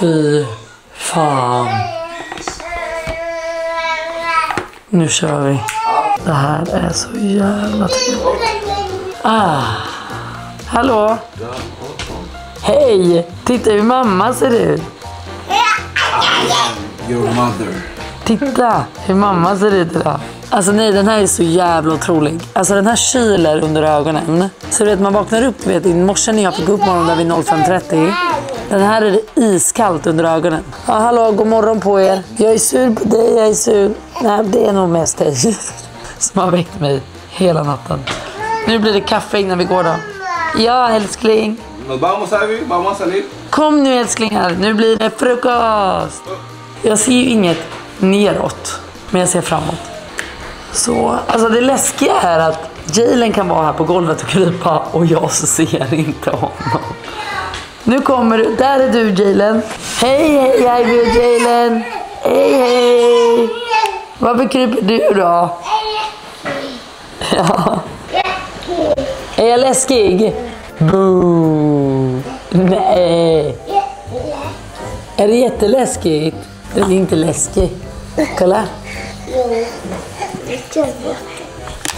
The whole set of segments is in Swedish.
Fy fan. Nu kör vi. Det här är så jävla trevligt. Hallå. Hej. Titta hur mamma ser ut. Your mother. Titta hur mamma ser ut idag. Alltså nej, den här är så jävla otrolig. Alltså den här kyler under ögonen. Så du vet, man vaknar upp, du vet, i morse när jag fick upp morgonen där vid 05:30. Den här är det iskallt under ögonen. Ja, hallå, god morgon på er. Jag är sur på dig, jag är sur. Nej, det är nog mest dig som har väckt mig hela natten. Nu blir det kaffe innan vi går då. Ja, älskling. Kom nu älsklingar, nu blir det frukost. Jag ser ju inget neråt, men jag ser framåt. Så, alltså det läskiga är att Jalen kan vara här på golvet och krypa och jag ser inte honom. Nu kommer du, där är du Jalen. Hej, hej Ivy och Jalen. Hej, hej. Varför kryper du då? Ja. Är jag läskig? Boo. Nej. Är det jätteläskigt? Det är inte läskigt. Kolla.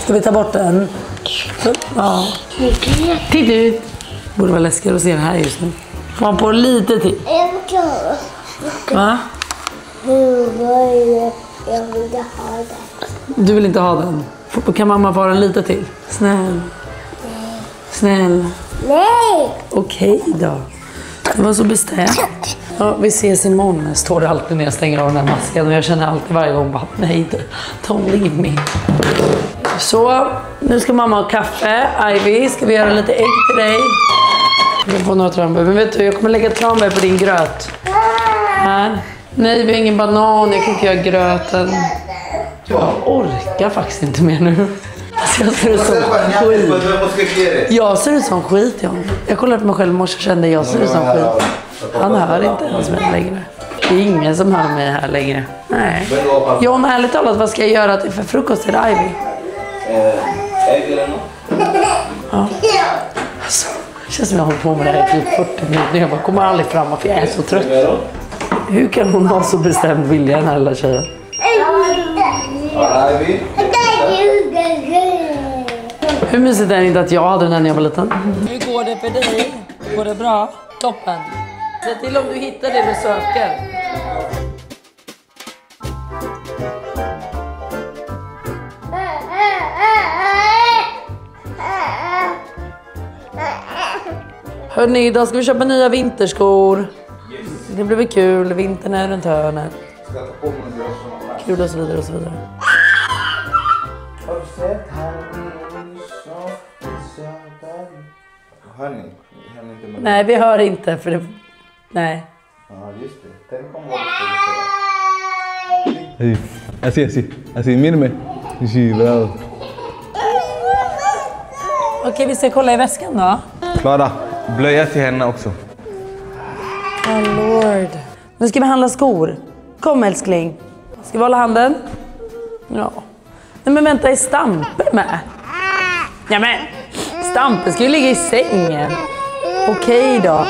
Ska vi ta bort den? Ja. Titta ut. Borde vara läskigare att se den här just nu. Man på lite till. Va? Jag vill inte ha den. Du vill inte ha den? Kan mamma få den lite till? Snäll. Snäll. Nej! Okej då. Det var så bestämt. Ja, vi ses imorgon. Står det alltid när jag stänger av den här masken. Och jag känner alltid varje gång bara, nej, don't leave me. Så, nu ska mamma ha kaffe. Ivy, ska vi göra lite ägg till dig? Jag får några tranbär. Men vet du, jag kommer lägga tranbär på din gröt. Här. Nej, vi har ingen banan. Jag kan inte göra gröten. Jag orkar faktiskt inte mer nu. Alltså, jag ser ut som skit. Jag ser ut som skit, John. Jag kollade på mig själv i morse och kände jag ser ut som skit. Han hör inte ens mig längre. Det är ingen som hör mig här längre. Nej. John, ärligt talat, vad ska jag göra till för frukost till Ivy? Ägg eller något? Ja. Alltså, det känns som jag håller på med det här i typ 40 minuter. Jag bara kommer aldrig framåt för jag är så trött. Hur kan hon ha så bestämd vilja, den här lilla tjejen? Ivy? Hur mysigt är det inte att jag hade den när jag var liten? Hur går det för dig? Går det bra? Toppen. Se till om du hittar det du söker. Hörrni, idag ska vi köpa nya vinterskor. Det blir väl kul. Vintern är runt hörnet. Kul och så vidare och så vidare. Nej, vi hör inte för det... Nej. Ja, just det. Tänk om vad du skulle säga. Así, mírame. Sí, bravo. Okej, vi ska kolla i väskan då. Klara, blöja till henne också. Oh lord. Nu ska vi handla skor. Kom älskling. Ska vi hålla handen? Ja. Nej men vänta, är Stampe med? Ja men, Stampe ska ju ligga i sängen. Okej då.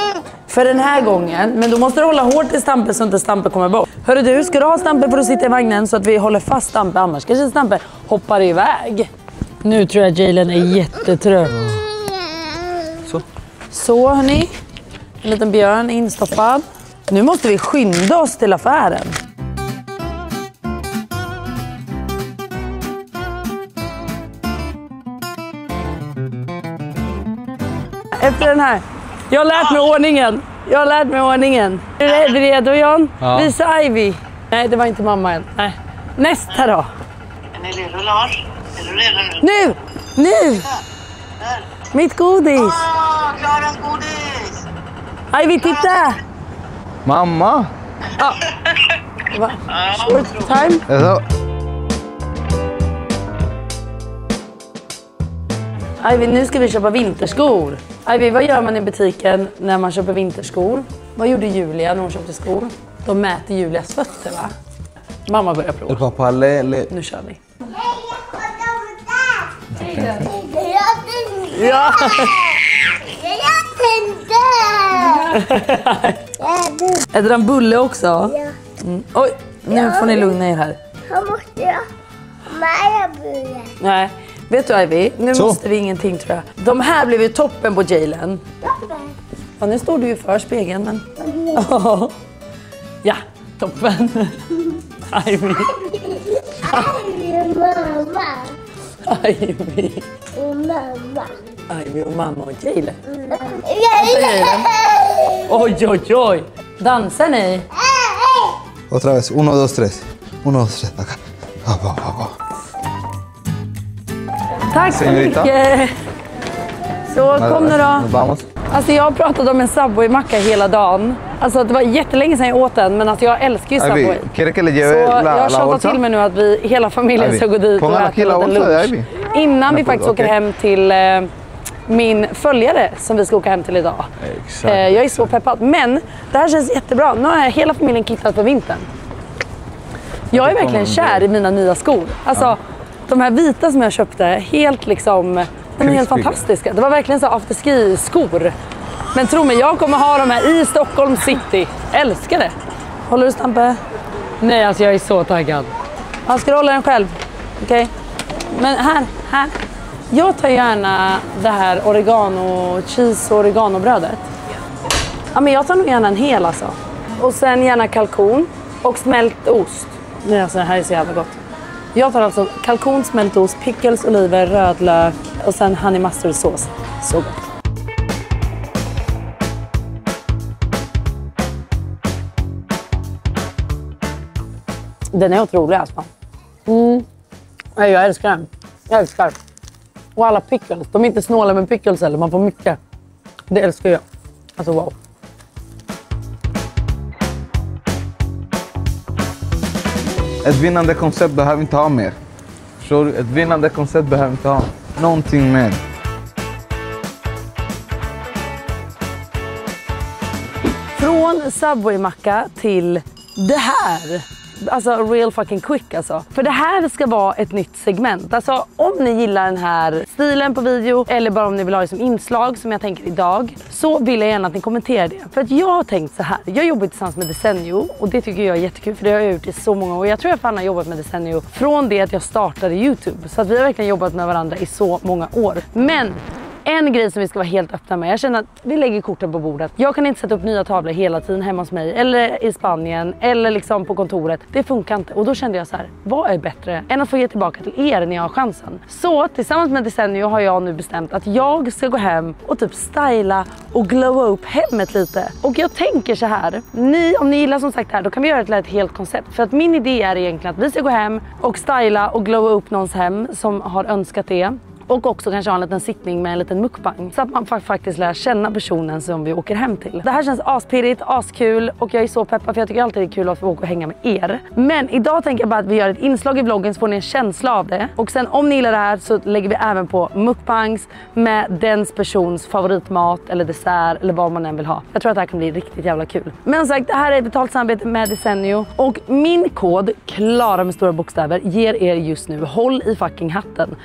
För den här gången, men då måste du hålla hårt i Stampe så inte Stampe kommer bort. Hörru du, ska du ha Stampe för att sitta i vagnen så att vi håller fast Stampe, annars kanske Stampe hoppar iväg. Nu tror jag Jalen är jättetrött. Så hörni, en liten björn instoppad. Nu måste vi skynda oss till affären. Efter den här. Jag har lärt mig ordningen. Är du redo, John? Ja. Visa Ivy. Nej, det var inte mamma än. Nej. Nästa då. Är ni redo, Lars? Är du redo nu? Nu! Mitt godis. Klaras godis! Ivy, titta! Mamma! Ja. Short time. Eso. Ivy, nu ska vi köpa vinterskor. Ivy, vad gör man i butiken när man köper vinterskor? Vad gjorde Julia när hon köpte skor? De mäter Julias fötter, va? Mamma börjar prova. El papá le... Nu kör vi. Jag tänkte. Ja. Jag tänkte. Äter han bulle också? Ja. Oj, nu får ni lugna er här. Här måste jag med bulle. Nej, vet du Ivy? Nu Så. måste vi ingenting tror jag. De här blev ju toppen på Jalen. Ja, nu står du ju för spegeln men... Ja, toppen. Ivy. Mamma. Ivy. Mamma. Ivy och mamma och Jalen. Ja. Oj, oj, oj. Dansar ni? Otra vez. 1, 2, 3. 1, 2, 3. Acá. Va. Tack så Señorita. mycket. Så, kom nu då. Vamos. Alltså jag har pratat om en Subway-macka hela dagen. Alltså det var jättelänge sedan jag åt den, men att jag älskar ju Subway. Ivy, ¿quiere que le Så lleve jag la tjatar bolsa? till mig nu att vi hela familjen Ivy, ska gå dit och pongan äta aquí la en bolsa de lunch. Ivy. Innan vi faktiskt åker okej. hem till min följare som vi ska åka hem till idag. Exakt. Jag är så peppad. Men det här känns jättebra. Nu har hela familjen kittat för vintern. Jag är verkligen kär i mina nya skor. Alltså de här vita som jag köpte, helt liksom, de är helt Krispiga. fantastiska. Det var verkligen så afterski-skor. Men tro mig, jag kommer ha de här i Stockholm city. Älskar det. Håller du Stampe? Nej, alltså jag är så taggad. Jag ska hålla den själv. Okej? Men här. Jag tar gärna det här cheese och oreganobrödet. Ja, men jag tar nog gärna en hel alltså. Och sen gärna kalkon och smält ost. Nej, alltså det här är så jävla gott. Jag tar alltså kalkon, smält ost, pickles, oliver, rödlök och sen honey mustard sås. Så gott. Den är otrolig alltså. Nej, jag älskar den. Jag älskar. Och alla pickles. De är inte snåla med pickles eller man får mycket. Det älskar jag. Alltså wow. Ett vinnande koncept behöver inte ha mer. Förstår du? Ett vinnande koncept behöver inte ha någonting mer. Från Subway-macka till det här. Alltså real fucking quick alltså. För det här ska vara ett nytt segment. Alltså om ni gillar den här stilen på video eller bara om ni vill ha det som inslag som jag tänker idag, så vill jag gärna att ni kommenterar det. För att jag har tänkt så här. Jag jobbar tillsammans med Desenio och det tycker jag är jättekul för det har jag gjort i så många år. Jag tror jag fan har jobbat med Desenio från det att jag startade YouTube. Så att vi har verkligen jobbat med varandra i så många år. Men en grej som vi ska vara helt öppna med. Jag känner att vi lägger korten på bordet. Jag kan inte sätta upp nya tavlor hela tiden hemma hos mig. Eller i Spanien. Eller liksom på kontoret. Det funkar inte. Och då kände jag så här. Vad är bättre än att få ge tillbaka till er när jag har chansen? Så tillsammans med Desenio har jag nu bestämt att jag ska gå hem och typ styla och glowa upp hemmet lite. Och jag tänker så här. Om ni gillar som sagt det här, då kan vi göra ett helt koncept. För att min idé är egentligen att vi ska gå hem och styla och glowa upp någons hem som har önskat det. Och också kanske ha en liten sittning med en liten mukbang. Så att man faktiskt lär känna personen som vi åker hem till. Det här känns aspirrigt, askul. Och jag är så peppad för jag tycker alltid det är kul att få åka och hänga med er. Men idag tänker jag bara att vi gör ett inslag i vloggen så får ni en känsla av det. Och sen om ni gillar det här så lägger vi även på mukbangs med dens persons favoritmat eller dessert eller vad man än vill ha. Jag tror att det här kan bli riktigt jävla kul. Men sagt, det här är ett betalt samarbete med Desenio. Och min kod, Klara med stora bokstäver, ger er just nu, håll i fucking hatten,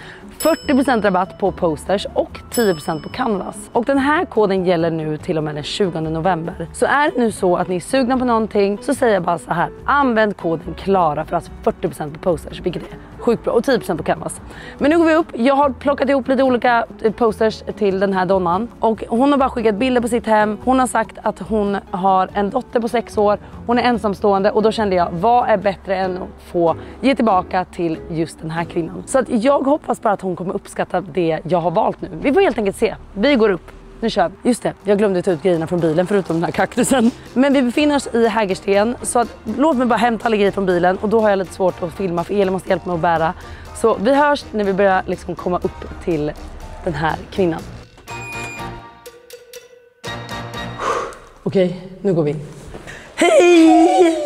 40% rabatt på posters och 10% på canvas. Och den här koden gäller nu till och med den 20 november. Så är det nu så att ni är sugna på någonting så säger jag bara så här. Använd koden KLARA för alltså 40% på posters, vilket är sjukt bra. Och 10% på canvas. Men nu går vi upp. Jag har plockat ihop lite olika posters till den här donnan. Och hon har bara skickat bilder på sitt hem. Hon har sagt att hon har en dotter på 6 år. Hon är ensamstående och då kände jag, vad är bättre än att få ge tillbaka till just den här kvinnan. Så att jag hoppas bara att hon kommer uppskatta det jag har valt nu. Vi får helt enkelt se. Vi går upp. Nu kör vi. Just det, jag glömde ta ut grejerna från bilen förutom den här kaktusen. Men vi befinner oss i Hägersten så att låt mig bara hämta alla grejer från bilen och då har jag lite svårt att filma för Elin måste hjälpa mig att bära. Så vi hörs när vi börjar liksom komma upp till den här kvinnan. Okej, nu går vi. Hej!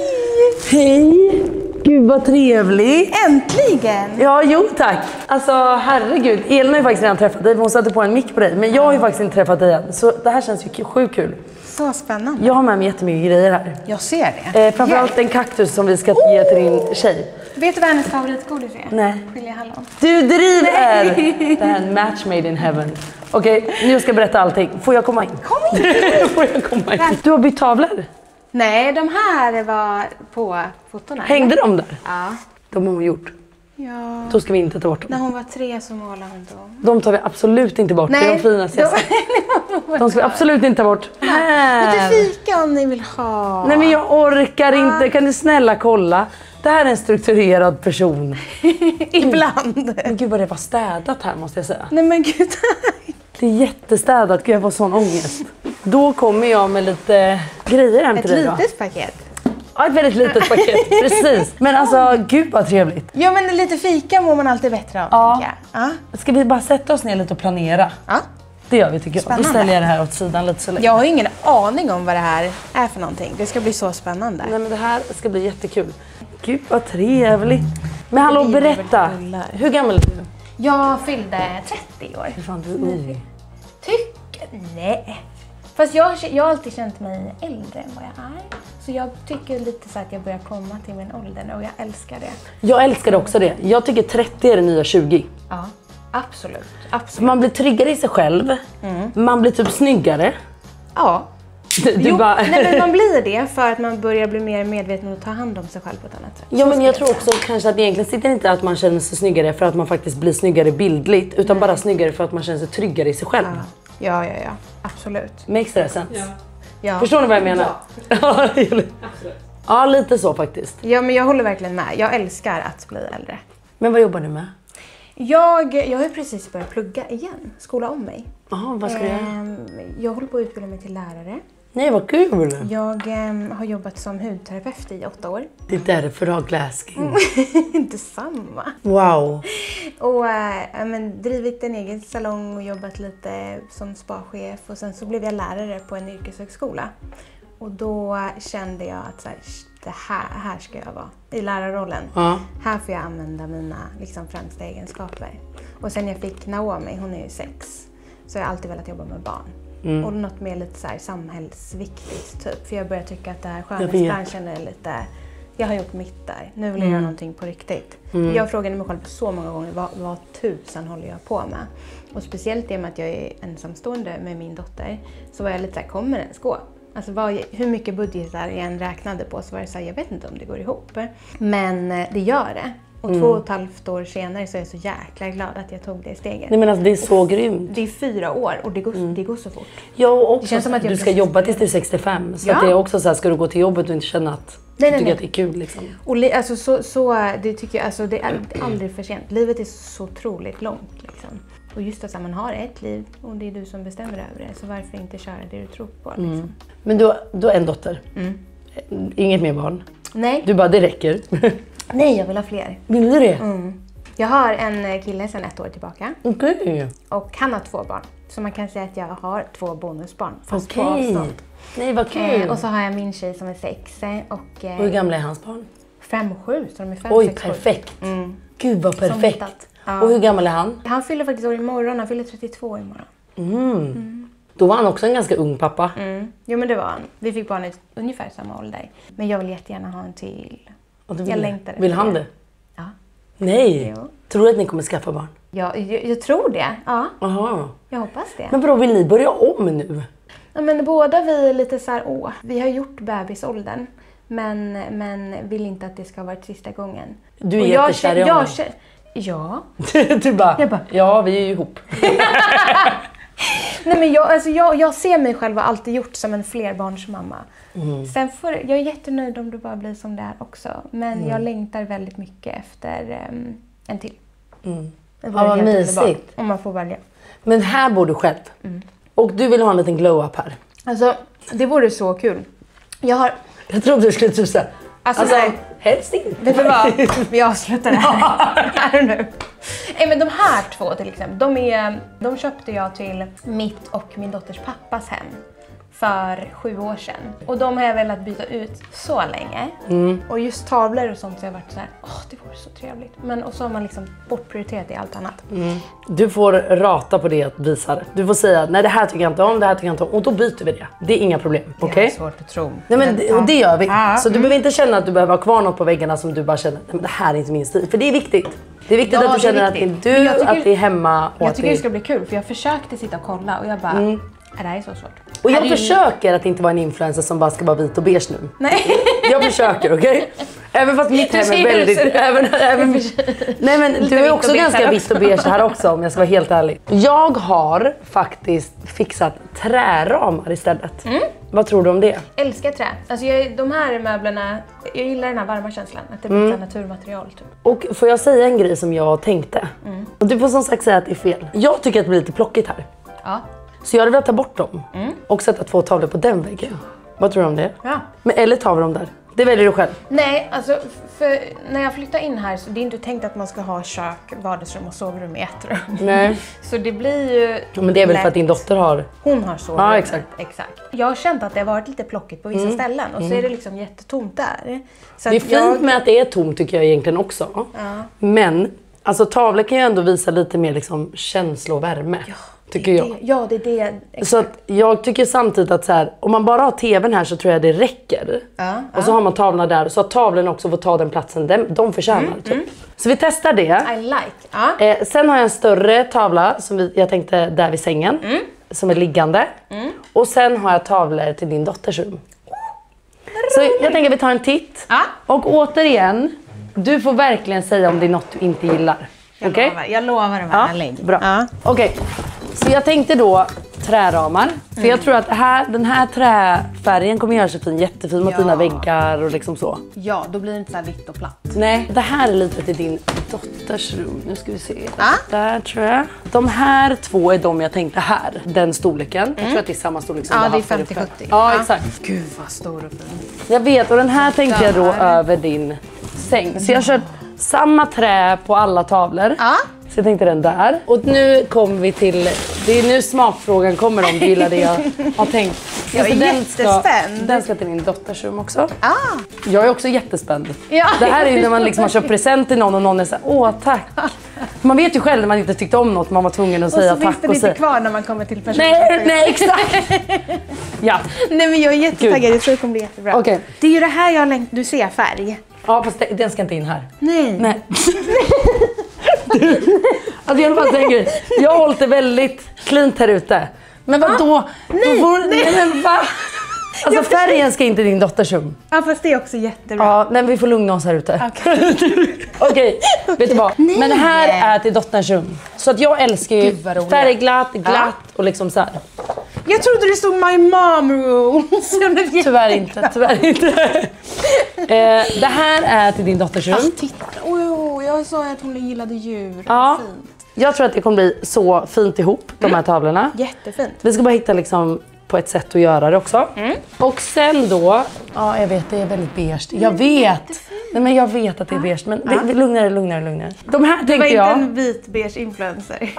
Hej! Gud vad trevligt. Äntligen! Ja, jo tack. Alltså herregud, Elin har ju faktiskt redan träffat dig. Hon satte på en mick på dig. Men jag har ju faktiskt inte träffat dig än. Så det här känns ju sjukt kul. Så spännande. Jag har med mig jättemycket grejer här. Jag ser det. Framförallt en kaktus som vi ska ge till din tjej. Vet du vad hennes favoritgodis är? Nej. Chilihallon. Du driver! Det här är en match made in heaven. Okej, nu ska jag berätta allting. Får jag komma in? Kom in! Får jag komma in? Du har bytt tavlor. Nej, de här var på fotorna. Hängde de där? Ja. De har hon gjort. Ja. Då ska vi inte ta bort dem. När hon var 3 så målade hon dem. De tar vi absolut inte bort. Det är de finaste jag sett. De ska vi absolut inte ta bort. Lite fika om ni vill ha. Nej men jag orkar inte. Kan du snälla kolla? Det här är en strukturerad person. Ibland. Men gud vad det var städat här måste jag säga. Nej men gud. Det är jättestädat. Gud jag får sån ångest. Då kommer jag med lite grejer hem till dig då. Ett litet paket. Ja, ett väldigt litet paket. Precis. Men alltså gud vad trevligt. Ja men lite fika mår man alltid bättre av. Ja. tänker jag. Ja. Ska vi bara sätta oss ner lite och planera? Ja. Det gör vi tycker jag. Då Spännande. ställer jag det här åt sidan lite så länge. Jag har ju ingen aning om vad det här är för någonting. Det ska bli så spännande. Nej men det här ska bli jättekul. Gud vad trevligt. Men hallå Det blir berätta. väl bullar. Hur gammal är du? Jag fyllde 30 år. Hur fan du är ung. Tycker... Nej. Fast jag har alltid känt mig äldre än vad jag är. Så jag tycker lite så att jag börjar komma till min ålder och jag älskar det. Jag älskar också det. Jag tycker 30 är det nya 20. Ja, absolut. Absolut. Man blir tryggare i sig själv. Man blir typ snyggare. Ja. Du bara... Nej, men man blir det för att man börjar bli mer medveten och ta hand om sig själv på ett annat sätt. Ja Så men jag skulle tror också kanske att det egentligen sitter inte att man känner sig snyggare för att man faktiskt blir snyggare bildligt. Utan bara snyggare för att man känner sig tryggare i sig själv. Ja. Absolut. Makes that sense? Ja. Förstår ni vad jag menar? Ja. Ja, lite så faktiskt. Ja, men jag håller verkligen med. Jag älskar att bli äldre. Men vad jobbar du med? Jag har ju precis börjat plugga igen. Skola om mig. Jaha, vad ska du göra? Jag håller på att utbilda mig till lärare. Nej, vad kul! Jag har jobbat som hudterapeut i 8 år. Det är därför du har glasking. Inte samma. Wow. Och drivit en egen salong och jobbat lite som spachef. Och sen så blev jag lärare på en yrkeshögskola. Och då kände jag att så här ska jag vara i lärarrollen. Ja. Här får jag använda mina främsta egenskaper. Och sen jag fick Naomi, hon är ju 6. Så jag har alltid velat jobba med barn. Och något mer lite så här samhällsviktigt typ. För jag börjar tycka att det här skönhetsbranschen är lite... Jag har gjort mitt där. Nu vill jag göra någonting på riktigt. Jag frågade mig själv så många gånger, vad tusan håller jag på med? Och speciellt i och med att jag är ensamstående med min dotter. Så var jag lite så här, kommer det ens gå? Alltså hur mycket budgetar jag än räknade på så var det så här, jag vet inte om det går ihop. Men det gör det. Och 2,5 år senare så är jag så jäkla glad att jag tog det steget. Nej men alltså det är så grymt. Det är 4 år och det går så fort. Ja och också Det känns som att jag du ska precis jobba tills du är 65. Så Ja. att det är också så här, ska du gå till jobbet och inte känna att du tycker nej. att det är kul liksom. Och det tycker jag, alltså det är aldrig för sent. Livet är så otroligt långt liksom. Och just att man har ett liv och det är du som bestämmer över det. Så varför inte köra det du tror på liksom. Men du har en dotter. Inget mer barn. Nej. Du bara, det räcker. Nej, jag vill ha fler. Vill du det? Jag har en kille sedan 1 år tillbaka. Okej. Och han har 2 barn. Så man kan säga att jag har 2 bonusbarn. Fast på Okej. avstånd. Nej vad kul. Och så har jag min tjej som är 6. Och Hur gamla är hans barn? 5 och 7. Så de är 5, Oj, 6, 7. perfekt. Gud vad perfekt. hittat. Ja. Och hur gammal är han? Han fyller faktiskt år imorgon. Han fyller 32 imorgon. Då var han också en ganska ung pappa. Jo men det var han. Vi fick barn i ungefär samma ålder. Men jag vill jättegärna ha en till. Och du Jag längtar efter Vill han det. det? Ja. Nej. Jo. Tror du att ni kommer skaffa barn? Ja, jag tror det. Ja, Aha. jag hoppas det. Men vadå, vill ni börja om nu? Ja, men båda vi är lite så här, vi har gjort bebisåldern. Men vill inte att det ska vara sista gången. Du är Och jättekär i honom. Ja. Du bara, Jag bara, ja vi är ju ihop. Nej men jag ser mig själv och alltid gjort som en flerbarnsmamma. Sen jag är jättenöjd om det bara blir som det är också. Men jag längtar väldigt mycket efter en till. Det vore Ja, vad helt mysigt. underbart om man får välja. Men här bor du själv. Och du vill ha en liten glow-up här. Alltså, det vore så kul. Jag trodde du skulle typ såhär. Alltså, helst inte. vet du vad? Vi avslutar det här nu. Nej, men de här 2 till exempel, de köpte jag till mitt och min dotters pappas hem. för 7 år sedan. Och de har jag velat byta ut så länge. Och just tavlor och sånt så har jag varit så här, det vore så trevligt. Men och så har man liksom bortprioriterat i allt annat. Du får rata på det att visa det. Du får säga, nej det här tycker jag inte om, det här tycker jag inte om. Och då byter vi det. Det är inga problem, okej? Det är svårt att tro. Nej men och det gör vi. Så du behöver inte känna att du behöver ha kvar något på väggarna som du bara känner, nej men det här är inte min stil. För det är viktigt. Det är viktigt att du känner att det är du, att det är hemma. Och jag tycker det ska bli kul för jag försökte sitta och kolla och jag bara, det här är så svårt. Och jag försöker att inte vara en influencer som bara ska vara vit och beige nu. Nej. Jag försöker, okej? Även fast mitt hem är väldigt... Nej men du är också ganska vitt och beige här också om jag ska vara helt ärlig. Jag har faktiskt fixat träramar istället. Vad tror du om det? Älskar trä. Alltså de här möblerna, jag gillar den här varma känslan. Att det blir naturmaterial typ. Och får jag säga en grej som jag tänkte? Och du får som sagt säga att det är fel. Jag tycker att det blir lite plockigt här. Ja. Så jag hade velat ta bort dem och sätta 2 tavlor på den väggen. Vad tror du om det? Ja. Men, eller tar vi dem där? Det väljer du själv. Nej, alltså för när jag flyttar in här så det är inte tänkt att man ska ha kök, vardagsrum och sovrum i ett rum. Nej. Så det blir ju... Men det är väl för att din dotter har... Hon har sovrum. Ja, exakt. Jag har känt att det har varit lite plockigt på vissa ställen och så är det liksom jättetomt där. Så det är fint med att det är tomt tycker jag egentligen också. Ja. Men alltså tavlor kan ju ändå visa lite mer liksom känsla och värme. Ja. Tycker jag. Ja, det är det. Exakt. Så att jag tycker samtidigt att så här, om man bara har tvn här så tror jag det räcker. Och så har man tavlorna där så att tavlorna också får ta den platsen de förtjänar. Typ. Så vi testar det. I like. Sen har jag en större tavla som jag tänkte där vid sängen. Som är liggande. Och sen har jag tavlor till din dotters rum. Så jag tänker att vi tar en titt. Och återigen, du får verkligen säga om det är något du inte gillar. Okay? Jag lovar de här bra. Okej. Så jag tänkte då träramar. För jag tror att den här träfärgen kommer göra sig fin, jättefin mot dina väggar och liksom så. Ja, då blir det inte så här vitt och platt. Nej, det här är lite till din dotters rum. Nu ska vi se. Där tror jag. De här 2 är de jag tänkte här. Den storleken. Jag tror att det är samma storlek som det är 50-70. Ja, exakt. Gud vad stor och fin. Jag vet, och den här tänkte jag då över din säng. Så jag har kört samma trä på alla tavlor. Så jag tänkte den där. Och nu kommer vi till... Det är nu smakfrågan kommer om du gillar det jag har tänkt. Jag är jättespänd. Den ska till din dotters rum också. Jag är också jättespänd. Det här är ju när man liksom har köpt present till någon och någon är så här, åh tack. Man vet ju själv när man inte tyckte om något, man var tvungen att säga tack. Och så finns det lite kvar när man kommer till personen. Nej, exakt. Ja. Nej men jag är jättetaggad, jag tror det kommer bli jättebra. Okay. Det är ju det här jag längtar, du ser färg. Ja, fast den ska inte in här. Nej. Alltså jag vill bara säga en grej. Jag har hållit det väldigt cleant här ute. Men vadå? Nej men va? Alltså färgen ska inte i din dotters rum. Ja fast det är också jättebra. Ja, men vi får lugna oss här ute. Okej, vet du vad? Nej. Men här är till dotterns rum. Så att jag älskar ju färgglatt, glatt och liksom så här. Jag trodde det stod my mom room. Tyvärr inte. Det här är till din dotters rum. Titta. Jag sa att hon gillade djur. Ja. Fint. Jag tror att det kommer bli så fint ihop, de här tavlorna. Jättefint. Vi ska bara hitta liksom på ett sätt att göra det också. Och sen då, ja jag vet det är väldigt beige. Jag vet. Nej men jag vet att det är beige, men det, lugnare. De här tänkte jag. Det var inte en vit beige influencer.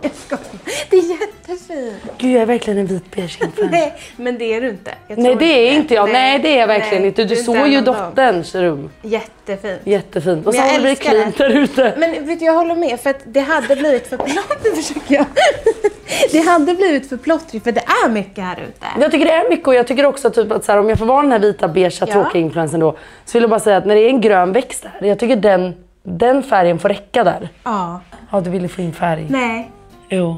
Jag skojar. Det är jättefint. Gud, jag är verkligen en vit beige influencer. Nej, men det är du inte. Nej, det är inte jag. Nej, det är jag verkligen inte. Du såg ju dotterns rum. Jättefint. Jättefint. Och så har det blivit klint där ute. Men vet du, jag håller med för att det hade blivit för Det hade blivit för plottrigt för det är mycket här ute. Jag tycker det är mycket och jag tycker också typ att så här, om jag får vara den här vita beige tråkiga influensen då så vill jag bara säga att när det är en grön växt där, jag tycker den färgen får räcka där. Ja. Ja, du ville få in färg. Nej. Jo.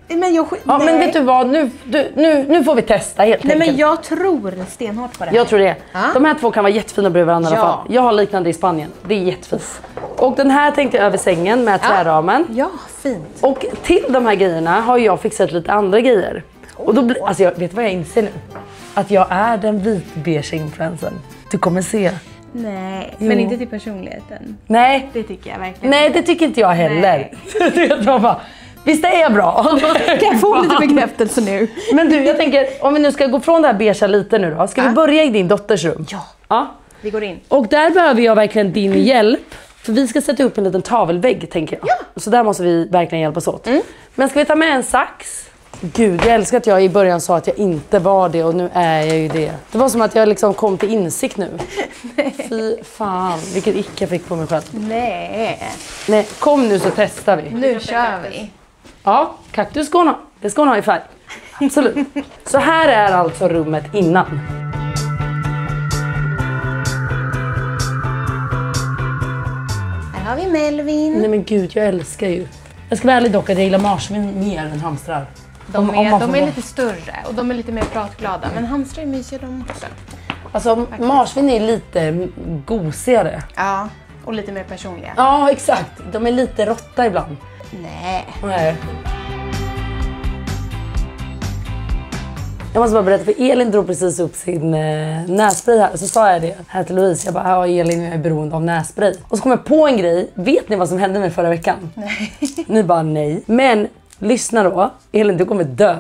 Nej, men jag men vet du vad, nu får vi testa helt enkelt. Men jag tror stenhårt på det här. Jag tror det. De här 2 kan vara jättefina bredvid varandra i alla fall. Jag har liknande i Spanien. Det är jättefint. Och den här tänkte jag över sängen med träramen. Ja, fint. Och till de här grejerna har jag fixat lite andra grejer. Och då alltså jag vet vad jag inser nu. Att jag är den vitbeige influensen. Du kommer se. Nej, men inte till personligheten. Nej. Det tycker jag verkligen. Nej, det tycker inte jag heller. Visst det är bra. Kan jag få lite bekräftelse nu? Men du, jag tänker, om vi nu ska gå från det här beige lite nu då. Ska vi börja i din dotters rum? Ja. Vi går in. Och där behöver jag verkligen din hjälp. För vi ska sätta upp en liten tavelvägg, tänker jag. Så där måste vi verkligen hjälpas åt. Men ska vi ta med en sax? Gud, jag älskar att jag i början sa att jag inte var det och nu är jag ju det. Det var som att jag liksom kom till insikt nu. Fy fan, vilket ick jag fick på mig själv. Nej, kom nu så testar vi. Nu kör vi. Ja, kaktus ska hon ha. Det ska hon ha i färg. Absolut. Så här är alltså rummet innan. Här har vi Melvin. Nej men gud, jag älskar ju. Jag ska vara ärlig dock att jag gillar marsvin mer än hamstrar. De är lite större och de är lite mer pratglada. Men hamstrar är mysiga de också. Alltså marsvin är lite gosigare. Ja, och lite mer personliga. Ja, exakt. De är lite råtta ibland. Nej. Jag måste bara berätta, för Elin drog precis upp sin nässpray här. Så sa jag det här till Louise. Jag bara, ja Elin, jag är beroende av nässpray. Och så kom jag på en grej. Vet ni vad som hände mig förra veckan? Nej. Ni bara nej. Men lyssna då. Elin, du kommer dö.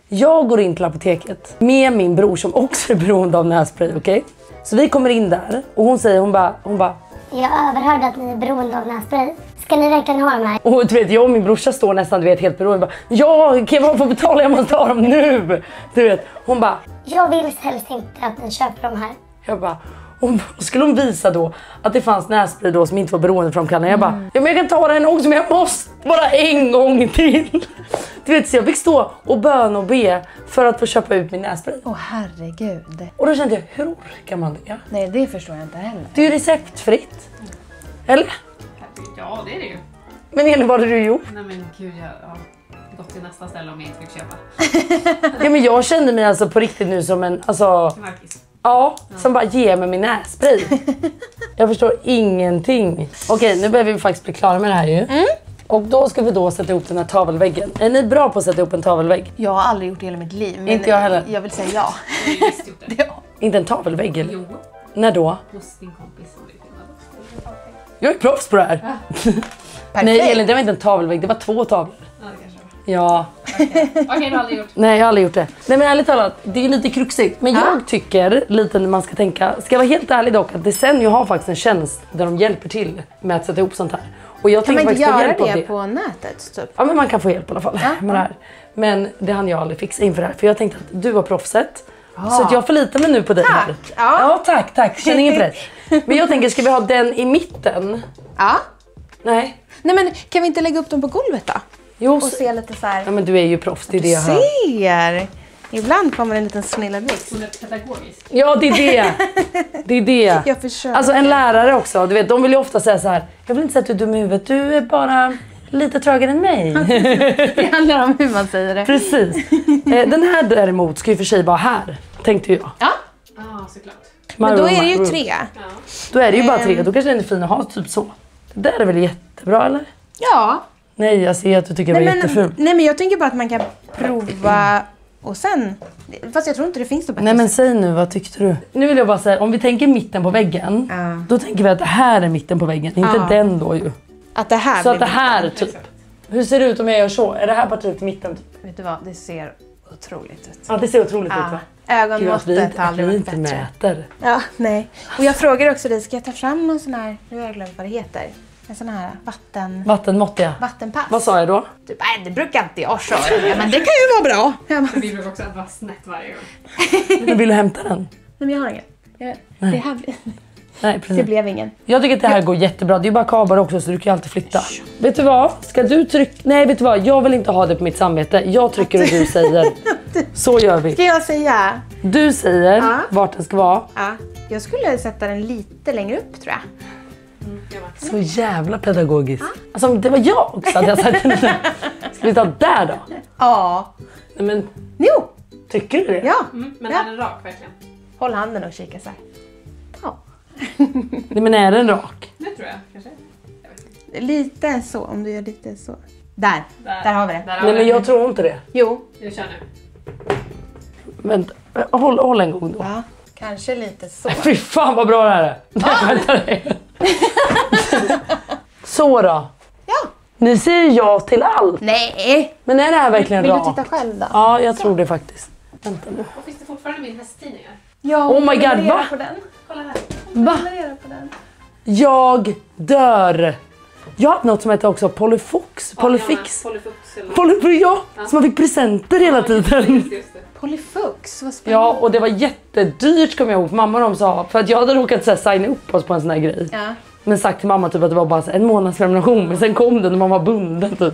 Jag går in till apoteket med min bror som också är beroende av nässpray, okej? Så vi kommer in där och hon säger, hon bara Jag överhörde att ni är beroende av nässpray. Ska ni verkligen ha de här? och du vet, jag och min brorsa står nästan, du vet, helt beroende. Bara, ja, kan jag få betala? Jag måste ha dem nu. Du vet, hon bara, Jag vill helst inte att ni köper de här. jag bara, skulle hon visa då att det fanns nässpray då som inte var beroendeframkallande. Jag bara, ja men jag kan ta den också men jag måste bara en gång till. Du vet, så jag fick stå och bön och be för att få köpa ut min nässpray. Åh herregud. Och då kände jag, hur orkar man det? Nej, det förstår jag inte heller. Det är ju receptfritt. Eller? Ja, det är det ju. Men Elin, vad hade du gjort? Nej men gud, jag har gått till nästa ställe om jag inte fick köpa. Ja men jag kände mig alltså på riktigt nu som en, alltså... Markis. Ja, som bara ger mig min nässpray. Jag förstår ingenting. Okej, nu börjar vi faktiskt bli klara med det här ju. Och då ska vi då sätta ihop den här tavelväggen. Är ni bra på att sätta ihop en tavelvägg? Jag har aldrig gjort det i hela mitt liv. Men Inte jag heller. Jag vill säga ja. Jag har ju visst gjort det. Inte en tavelvägg eller? Jo, När då? hos din kompis som vi filmade. Jag är proffs på det här. Nej Elin, det var inte en tavelvägg, det var 2 tavlor. Ja, det kanske var. Ja. Okej, du har aldrig gjort. Nej, jag har aldrig gjort det. Nej men ärligt talat, det är lite kruxigt. Men jag tycker lite när man ska tänka, ska jag vara helt ärlig dock, att Desenio har faktiskt en tjänst där de hjälper till med att sätta ihop sånt här. Och jag Kan man inte göra göra det på nätet typ? Ja men man kan få hjälp i alla fall med det här. Men det hann jag aldrig fixa inför det här. För jag tänkte att du var proffset. Så att jag förlitar mig nu på dig här. Ja, tack. Känner ingen press. Men jag tänker, ska vi ha den i mitten? Ja. Nej. Nej men kan vi inte lägga upp dem på golvet då? Jo, Och se lite så här. ja men du är ju proffs, det är det jag hör. Ser! Ibland kommer en liten snilleblixt. Hon är pedagogisk. Ja, det är det. Det är det. Jag försöker. Alltså en lärare också, du vet, de vill ju ofta säga så här: jag vill inte säga att du är dum i huvudet, du är bara lite trögare än mig. Det handlar om hur man säger det. Precis. Den här däremot ska ju för sig vara här, tänkte jag. Ja, Ja, såklart. men då är det ju room. 3. Då är det ju bara 3, då kanske den är fin att ha typ så. Det där är väl jättebra eller? Ja. Nej, jag ser att du tycker det var jätteful. Nej men jag tänker bara att man kan prova och sen... Fast jag tror inte det finns något bättre. Nej men säg nu, vad tyckte du? Nu vill jag bara säga, om vi tänker mitten på väggen, då tänker vi att det här är mitten på väggen, inte den då ju. Att det här Så att blir det här typ. Hur ser det ut om jag gör så? Är det här partiet i mitten? Typ? Vet du vad, det ser otroligt ut. Ja, det ser otroligt ut va? Ögonmåttet har aldrig vi varit inte bättre. mäter. Ja, nej. Och jag frågar också dig, ska jag ta fram någon sån här, nu har jag glömt vad det heter. En sån här Vattenmått ja. vattenpass. Vad sa jag då? Typ, nej det brukar inte jag köra. Ja, men det kan ju vara bra. Ja, men, Vi brukar också att vara snett varje gång. Du vill hämta den? men jag har ingen. Det, här, Nej, precis. det blev ingen. Jag tycker att det här går jättebra. Det är ju bara kablar också så du kan ju alltid flytta. Vet du vad? Ska du trycka? Nej, vet du vad? Jag vill inte ha det på mitt samvete. Jag trycker och du säger. Så gör vi. Ska jag säga? Du säger vart den ska vara. Ja, jag skulle sätta den lite längre upp tror jag. Så jävla pedagogiskt. Alltså om det var jag också hade jag sagt det. Ska vi ta där då? Ja. Nej, men Jo. tycker du det? Ja. Men Ja. är den rak verkligen? Håll handen och kika så här. Ja. Nej, men är den rak? Det tror jag kanske. Lite så, om du gör lite så. Där har vi det. Där har Nej, vi men jag den. tror inte det. Jo. Jag kör nu. Vänta, håll en gång då. Ja, kanske lite så. Fy fan vad bra det här är. Nej, vänta dig. Så då. Ja. Ni säger ja till allt. Nej. Men är det här verkligen Vill rakt? du titta själv då? Ja, jag tror det faktiskt. Vänta nu. Och finns det fortfarande min hästtidningar? Ja, Oh my god, va? på den. Kolla här. Va? Prenumerera på den. Jag dör. Jag har haft något som heter också Polyfix. Polyfix Ja, som man fick presenter hela tiden. Just det. Polyfux, vad spännande. Ja, och det var jättedyrt kommer jag ihåg. Mamma och de sa, för att jag hade råkat så här, signa upp oss på en sån här grej. Ja. Men sagt till mamma typ att det var bara så här, en månads prenumeration. Men sen kom den och man var bunden typ.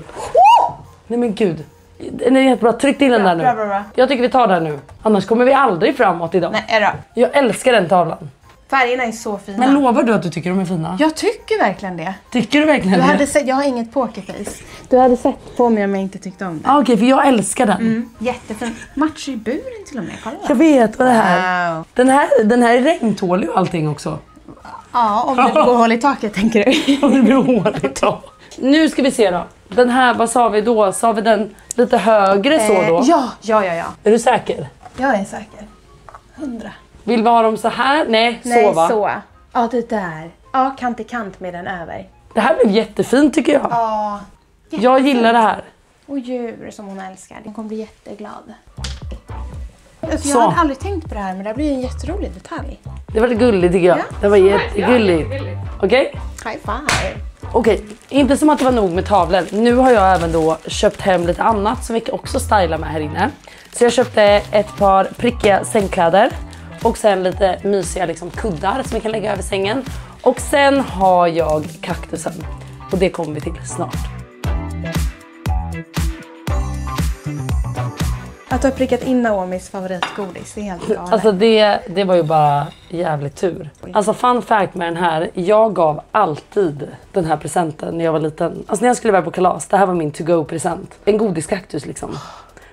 Nej men gud. Den är jättebra, tryck till den där nu. Bra. Jag tycker vi tar den nu. Annars kommer vi aldrig framåt idag. Nej, är det? Jag älskar den tavlan. Färgerna är så fina. Men lovar du att du tycker de är fina? Jag tycker verkligen det. Tycker du verkligen Du det? hade sett, jag har inget pokerface. Du hade sett på mig om jag inte tyckte om det. Okej, för jag älskar den. Jättefin. Match i buren till och med. Kolla. Jag vet vad det här. Wow. Den här är regntålig och allting också. Ja, om det går hål i taket tänker du. Om det blir håligt då. Nu ska vi se då. Den här, vad sa vi då? Sa vi den lite högre så då? Ja. Är du säker? Jag är säker. 100. Vill vi ha dem så här? Nej, Nej, så va? så. Ja, det där. Ja, kant i kant med den över. Det här blev jättefint tycker jag. Ja. Jag gillar det här. Och djur som hon älskar. Hon kommer bli jätteglad. Alltså, jag Så. hade aldrig tänkt på det här, men det här blir en jätterolig detalj. Det var gulligt tycker jag. Ja. Det var jättegulligt. Okej? High five. Okej, inte som att det var nog med tavlor. Nu har jag även då köpt hem lite annat som vi kan också styla med här inne. Så jag köpte ett par prickiga sängkläder och sen lite mysiga liksom kuddar som vi kan lägga över sängen. Och sen har jag kaktusen och det kommer vi till snart. Att du har prickat in Naomis favoritgodis, det är helt galet. Alltså det var ju bara jävligt tur. Alltså fun fact med den här, jag gav alltid den här presenten när jag var liten. Alltså när jag skulle iväg på kalas, det här var min to-go-present. En godiskaktus liksom.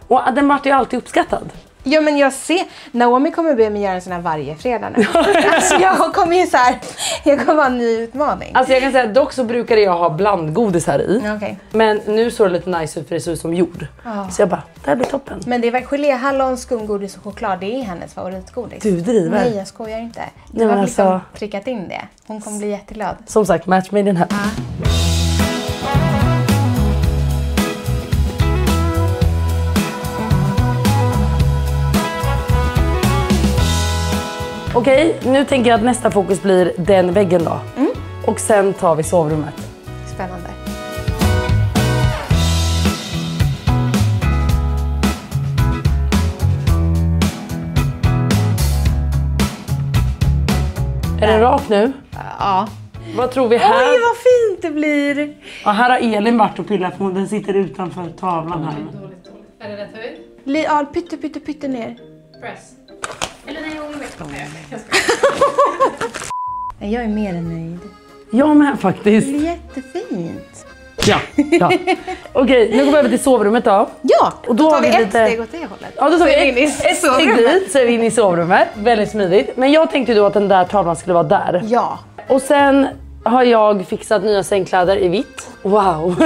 Och den var ju alltid uppskattad. Ja, men jag ser. Naomi kommer be mig göra en sån här varje fredag nu. Alltså jag kommer ju så här. Jag kommer ha en ny utmaning. Alltså jag kan säga, dock så brukade jag ha blandgodis här i. Ja, okej. Men nu såg det lite nice ut för det ser ut som jord. Så jag bara, det här blir toppen. Men det är väl gelé, hallon, skumgodis och choklad. Det är hennes favoritgodis. Du driver. Nej, jag skojar inte. Du Nej, men har liksom alltså- prickat in det. Hon kommer bli jätteglad. Som sagt, match med den här. Okej, nu tänker jag att nästa fokus blir den väggen då. Och sen tar vi sovrummet. Spännande. Är den rak nu? Ja. Vad tror vi här? Oj, vad fint det blir! Ja, här har Elin varit och pillat för den sitter utanför tavlan här. Dåligt. Är det rätt höjd? Ja, pytte ner. Press. Eller nej, jag håller med. Nej, jag är mer än nöjd. Jag med Det faktiskt. blir jättefint. Ja. Okej, nu går vi över till sovrummet då. Ja, Och då tar har vi vi ett lite- steg åt det hållet. Ja, då tar Så vi är vi inne i ett steg sovrummet. dit så är vi inne i sovrummet. Väldigt smidigt. Men jag tänkte då att den där tavlan skulle vara där. Ja, Och sen har jag fixat nya sängkläder i vitt. Wow.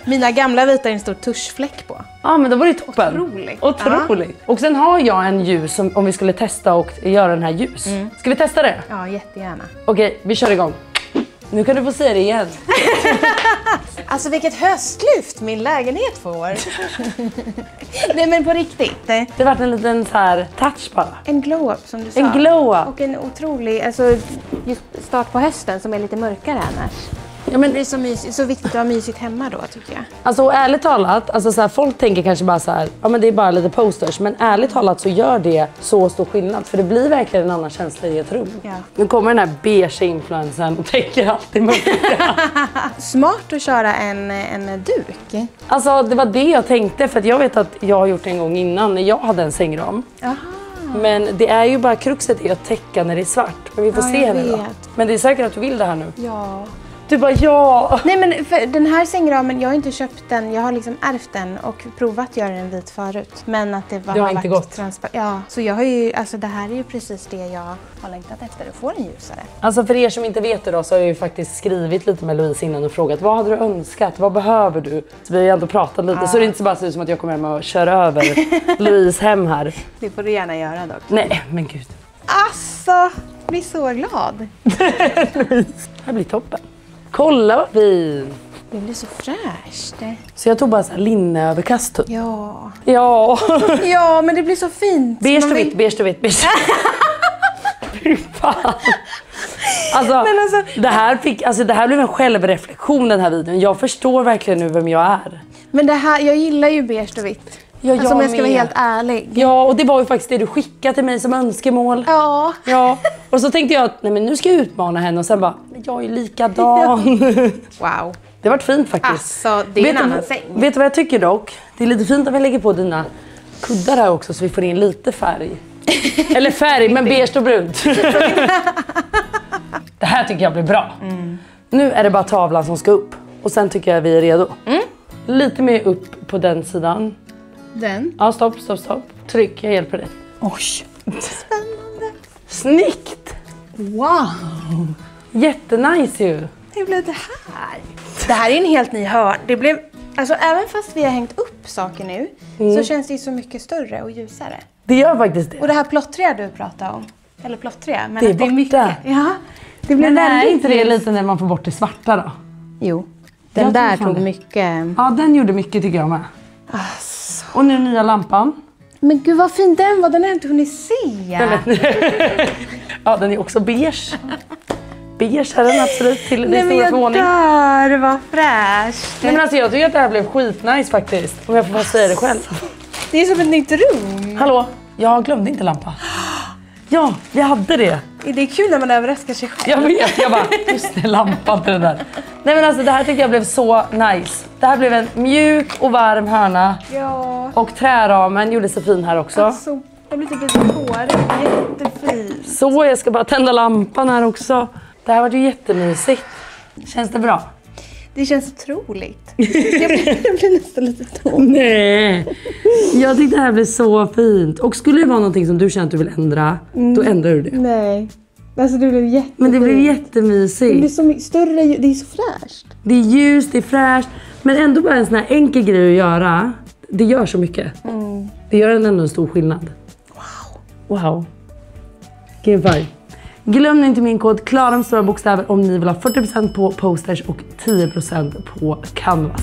mina gamla vita är en stor tuschfläck på. Ja, men det var ju toppen. Otroligt. Otroligt. Och sen har jag en ljus som, om vi skulle testa och göra den här ljus. Ska vi testa det? Ja, jättegärna. Okej, vi kör igång. Nu kan du få säga det igen. Alltså vilket höstlyft min lägenhet får. Nej, men på riktigt. Det har varit en liten så här touch bara. En glow-up som du sa. En glow-up. Och en otrolig, alltså just start på hösten som är lite mörkare annars. Ja, men Det är så, så viktigt att ha mysigt hemma då tycker jag. alltså ärligt talat, alltså så här, folk tänker kanske bara så här, ja men det är bara lite posters. Men ärligt talat så gör det så stor skillnad. För det blir verkligen en annan känsla i ett rum. Ja. Nu kommer den här beige influensen och täcker alltid mörka. Smart att köra en duk. Alltså det var det jag tänkte. För att jag vet att jag har gjort det en gång innan när jag hade en sängram. Jaha. Men det är ju bara kruxet i att täcka när det är svart. Men vi får Ja, se jag nu då. vet. Men det är säkert att du vill det här nu. Ja. Du bara ja. Nej, men för den här sängramen, jag har inte köpt den, jag har liksom ärvt den och provat att göra den vit förut. Men att det var Det har inte gått. Ja, så jag har ju, alltså det här är ju precis det jag har längtat efter, att få den ljusare. Alltså för er som inte vet det då så har jag ju faktiskt skrivit lite med Louise innan och frågat vad hade du önskat? Vad behöver du? Så vi har ju ändå pratat lite så det är inte så bara ser ut som att jag kommer hem och kör över Louise hem här. Det får du gärna göra dock. Nej men gud. Alltså, jag blir så glad. Det här blir toppen. Kolla vad fin. Det blir så fräscht. Så jag tog bara så här linneöverkast typ. Ja. Ja. Ja, men det blir så fint. Beige Man och vill- vitt, beige och vitt, beige. Fy fan. Alltså, det här blev en självreflektion den här videon. Jag förstår verkligen nu vem jag är. Men det här, jag gillar ju beige och vitt. Ja, alltså, om jag ska vara helt ärlig. Ja, och det var ju faktiskt det du skickade till mig som önskemål. Ja. Ja. Och så tänkte jag att nej, men nu ska jag utmana henne och sen bara, men jag är likadan. Wow. Det var fint faktiskt. Alltså, det är en annan säng. Vet du vad jag tycker dock? Det är lite fint att vi lägger på dina kuddar här också så vi får in lite färg. Eller färg, men beige och brunt. Det här tycker jag blir bra. Nu är det bara tavlan som ska upp. Och sen tycker jag vi är redo. Lite mer upp på den sidan. Den? Ja, stopp. Tryck, jag hjälper dig. Oj. Spännande. Snyggt! Wow. Jättenice ju. Hur blev det här? Det här är en helt ny hörn. Det blev, alltså även fast vi har hängt upp saker nu så känns det ju så mycket större och ljusare. Det gör faktiskt det. Och det här plottriga du pratade om. Eller plottriga, men det är att det är borta. mycket. Ja. Det blir Men är väldigt inte det lite när man får bort det svarta då? Jo. Den Jag där tror fan tog det. mycket. Ja, den gjorde mycket tycker jag med. Alltså. Och nu nya lampan. Men gud vad fin den var, den har jag inte hunnit se. Ja, den är också beige. Beige är den absolut till din Nej men stora jag förvåning. dör, vad fräscht. Nej men alltså jag tycker att det här blev skitnice faktiskt. Om jag får bara säga det själv. Det är som ett nytt rum. Hallå, jag glömde inte lampa. Ja, vi hade det. Det är kul när man överraskar sig själv. Jag vet, jag bara, just det, lampan till det där. Nej men alltså det här tycker jag blev så nice. Det här blev en mjuk och varm hörna. Ja. Och träramen gjorde sig fin här också. Alltså, jag blir typ lite tårig. Jättefint. Så, jag ska bara tända lampan här också. Det här var ju jättemysigt. Känns det bra? Det känns otroligt. Jag blir nästan lite tom. Nej, jag tyckte det här blev så fint. Och skulle det vara någonting som du känner att du vill ändra, då ändrar du det. Nej. Alltså det blev jättefint. Men det blev jättemysigt. Det blir så mycket större, det är så fräscht. Det är ljust, det är fräscht. Men ändå bara en sån här enkel grej att göra. Det gör så mycket. Det gör ändå en stor skillnad. Wow. Grym färg. Glöm inte min kod Klara med stora bokstäver om ni vill ha 40% på posters och 10% på canvas.